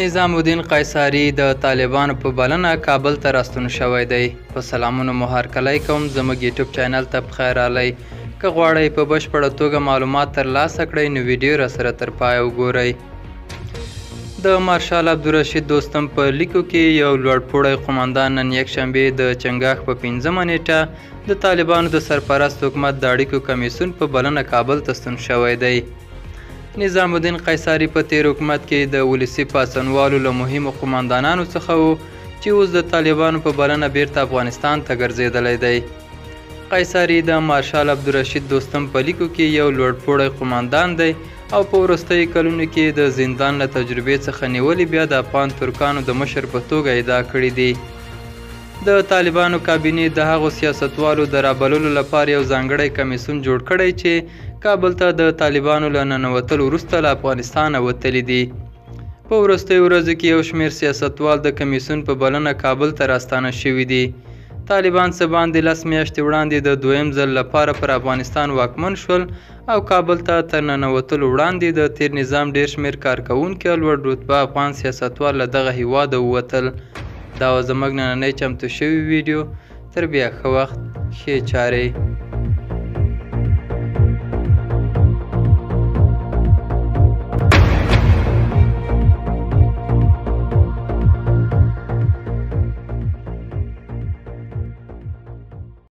نظام الدین قیصاري د طالبانو په بلنه کابل ته راستون شوی دی. په سلامونو مو هرکلی کوم. زموږ یوټیوب چینل ته پخیر راغلی. که غواړئ په بشپړه توګه معلومات ترلاسه کړئ نو ویډیو راسره تر پایه وګورئ. د مارشال عبدالرشید دوستم په لیکو کې یو لوړپوړی قومندان نن یکشنبې د چنګاښ په 5مه نیټه د طالبانو د سرپرست حکومت د اړیکو کمیسیون په بلنه کابل ته ستون شوی دی. نظام الدین قیصاري په تیر حکومت کې د ولسي پاڅونوالو له مهمو قومندانانو څخه و چې اوس د طالبانو په بلنه بیرته افغانستان ته ګرځېدلی دی. قیصاري د مارشال عبدالرشید دوستم په لیکو کې یو لوړپوړی قومندان دی او په وروستیو کلونو کې د زندان له تجربې څخه نیولې بیا د افغان ترکانو د مشر په توګه ادعا کړې دي. د طالبانو کابینې د هغو سیاستوالو د رابللو لپاره یو ځانګړی کمیسیون جوړ کړی چې کابل ته د طالبانو له ننوتلو وروسته له افغانستانه وتلي دي. په وروستیو ورځو کې یو شمېر سیاستوال د کمیسیون په بلنه کابل ته راستانه شوي دي. طالبان څه باندې 10 میاشتې وړاندې د دویم ځل لپاره پر افغانستان واکمن شول او کابل ته تر ننوتلو وړاندې د تیر نظام ډېر شمېر کارکوونکي او لوړ رتبه افغان سیاستوال له دغه هیواده ووتل. دا و زموږ نننی چمتو شوی ویډیو. تر بیا ښه وخت، ښې چارې.